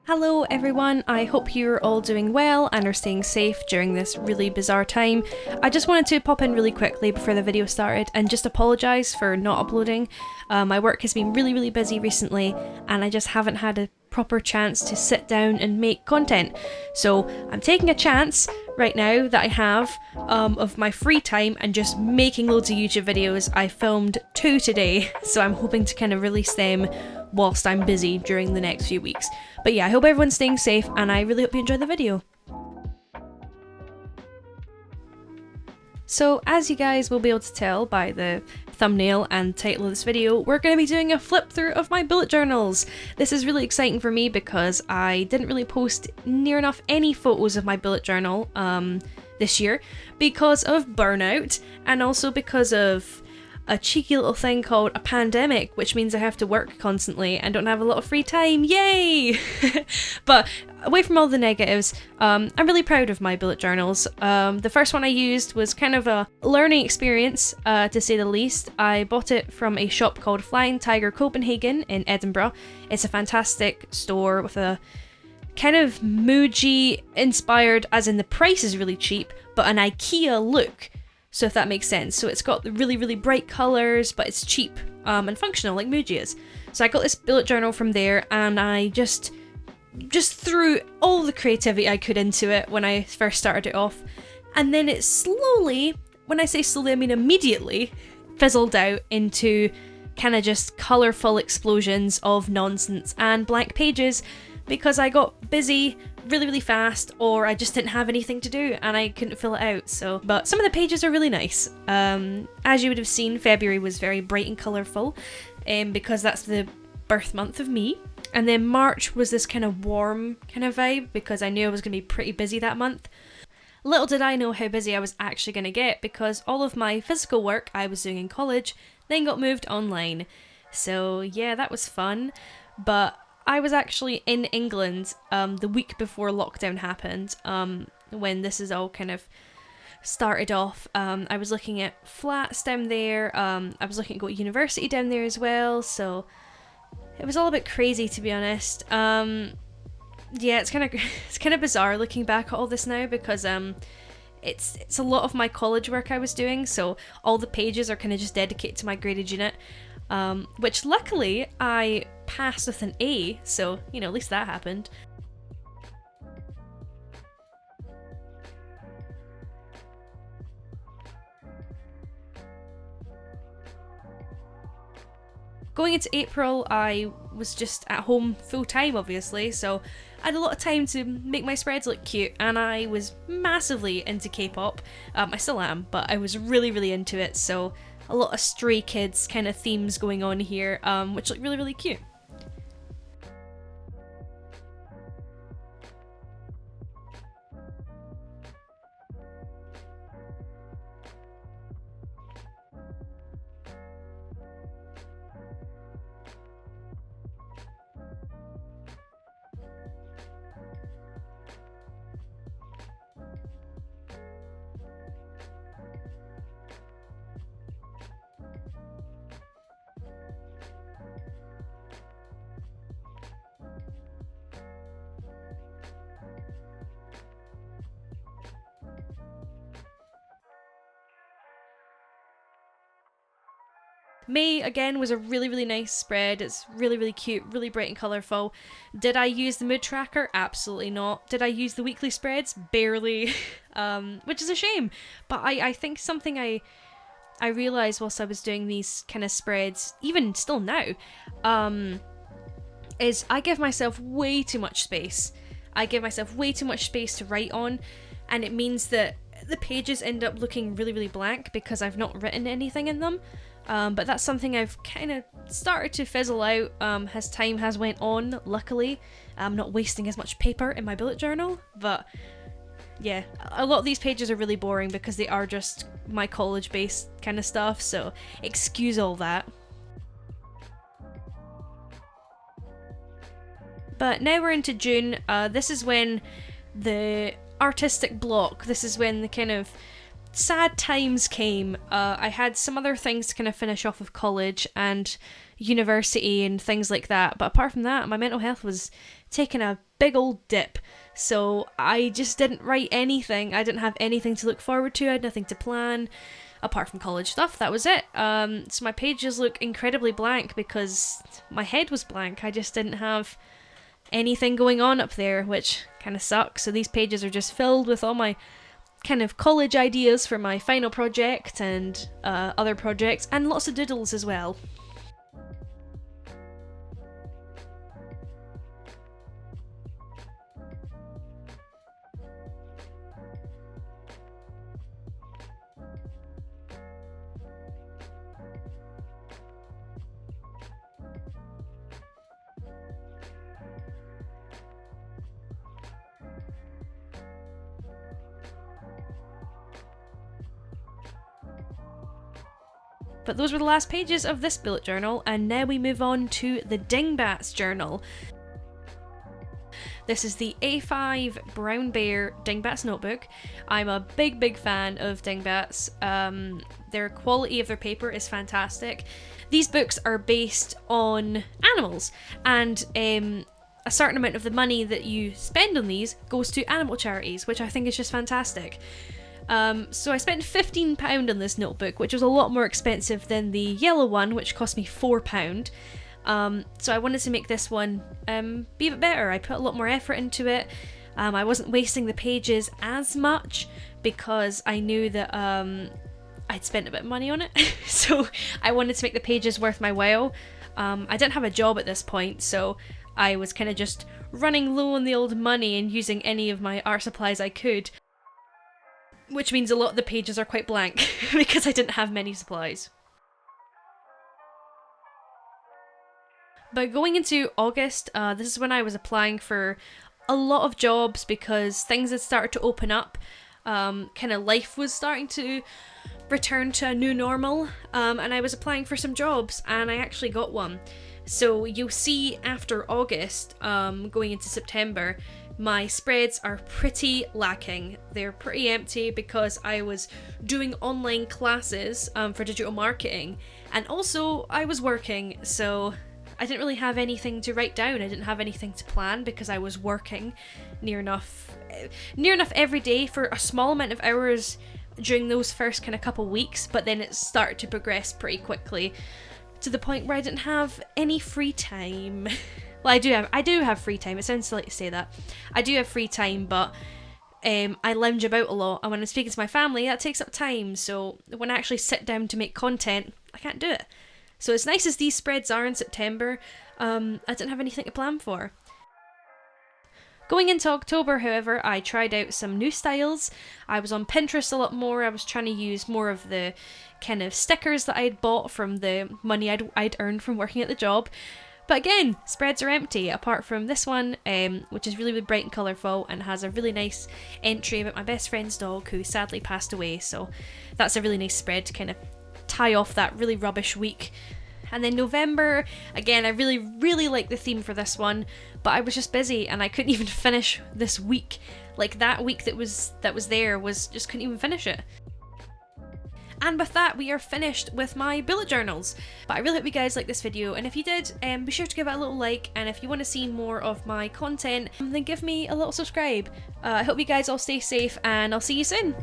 Hello everyone, I hope you're all doing well and are staying safe during this really bizarre time. I just wanted to pop in really quickly before the video started and just apologise for not uploading. My work has been really busy recently and I just haven't had a proper chance to sit down and make content. So I'm taking a chance right now that I have of my free time and just making loads of YouTube videos. I filmed 2 today, so I'm hoping to kind of release them whilst I'm busy during the next few weeks. But yeah, I hope everyone's staying safe and I really hope you enjoy the video. So as you guys will be able to tell by the thumbnail and title of this video, we're going to be doing a flip through of my bullet journals. This is really exciting for me because I didn't really post near enough any photos of my bullet journal this year because of burnout and also because of a cheeky little thing called a pandemic, which means I have to work constantly and don't have a lot of free time. Yay! But away from all the negatives, I'm really proud of my bullet journals. The first one I used was kind of a learning experience, to say the least. I bought it from a shop called Flying Tiger Copenhagen in Edinburgh. It's a fantastic store with a kind of Muji inspired, as in the price is really cheap, but an IKEA look. So if that makes sense. So it's got the really bright colours, but it's cheap and functional like Muji is. So I got this bullet journal from there and I just threw all the creativity I could into it when I first started it off. And then it slowly, when I say slowly I mean immediately, fizzled out into kind of just colourful explosions of nonsense and blank pages because I got busy really fast, or I just didn't have anything to do and I couldn't fill it out. So, but some of the pages are really nice. As you would have seen, February was very bright and colourful, because that's the birth month of me. And then March was this kind of warm kind of vibe because I knew I was going to be pretty busy that month. Little did I know how busy I was actually going to get because all of my physical work I was doing in college then got moved online. So yeah, that was fun. But I was actually in England the week before lockdown happened, when this is all kind of started off. I was looking at flats down there, I was looking at going to university down there as well, so it was all a bit crazy, to be honest. Yeah, it's kind of bizarre looking back at all this now because it's a lot of my college work I was doing, so all the pages are kind of just dedicated to my graded unit. Which luckily I passed with an A, so, you know, at least that happened. Going into April, I was just at home full time, obviously, so I had a lot of time to make my spreads look cute, and I was massively into K-pop. I still am, but I was really into it, so a lot of Stray Kids kind of themes going on here, which look really cute. May, again, was a really nice spread. It's really cute, really bright and colourful. Did I use the mood tracker? Absolutely not. Did I use the weekly spreads? Barely. Which is a shame. But I think something I realised whilst I was doing these kind of spreads, even still now, is I give myself way too much space. I give myself way too much space to write on, and it means that the pages end up looking really blank because I've not written anything in them. But that's something I've kind of started to fizzle out as time has went on, luckily. I'm not wasting as much paper in my bullet journal, but yeah, a lot of these pages are really boring because they are just my college-based kind of stuff, so excuse all that. But now we're into June. This is when the artistic block, this is when the kind of sad times came. I had some other things to kind of finish off of college and university and things like that, but apart from that, my mental health was taking a big old dip. So I just didn't write anything. I didn't have anything to look forward to. I had nothing to plan apart from college stuff. That was it. So my pages look incredibly blank because my head was blank. I just didn't have anything going on up there, which kind of sucks. So these pages are just filled with all my kind of college ideas for my final project and other projects, and lots of doodles as well. But those were the last pages of this bullet journal, and now we move on to the Dingbats journal. This is the A5 Brown Bear Dingbats notebook. I'm a big fan of Dingbats. Their quality of their paper is fantastic. These books are based on animals, and a certain amount of the money that you spend on these goes to animal charities, which I think is just fantastic. So I spent £15 on this notebook, which was a lot more expensive than the yellow one, which cost me £4. So I wanted to make this one be a bit better. I put a lot more effort into it. I wasn't wasting the pages as much because I knew that I'd spent a bit of money on it. So I wanted to make the pages worth my while. I didn't have a job at this point, so I was kind of just running low on the old money and using any of my art supplies I could. Which means a lot of the pages are quite blank because I didn't have many supplies. But going into August, this is when I was applying for a lot of jobs because things had started to open up. Kind of life was starting to return to a new normal, and I was applying for some jobs, and I actually got one. So you'll see after August, going into September, my spreads are pretty lacking. They're pretty empty because I was doing online classes for digital marketing, and also I was working, so I didn't really have anything to write down. I didn't have anything to plan because I was working near enough every day for a small amount of hours during those first kind of couple weeks, but then it started to progress pretty quickly to the point where I didn't have any free time. Well, I do have free time. It sounds silly to say that. I do have free time, but I lounge about a lot, and when I'm speaking to my family, that takes up time. So when I actually sit down to make content, I can't do it. So as nice as these spreads are in September, I didn't have anything to plan for. Going into October, however, I tried out some new styles. I was on Pinterest a lot more. I was trying to use more of the kind of stickers that I'd bought from the money I'd earned from working at the job. But again, spreads are empty, apart from this one, which is really bright and colourful and has a really nice entry about my best friend's dog who sadly passed away. So that's a really nice spread to kind of tie off that really rubbish week. And then November, again, I really like the theme for this one, but I was just busy and I couldn't even finish this week. Like that week that was there was just couldn't even finish it. And with that, we are finished with my bullet journals. But I really hope you guys liked this video, and if you did, be sure to give it a little like, and if you want to see more of my content, then give me a little subscribe. I hope you guys all stay safe, and I'll see you soon.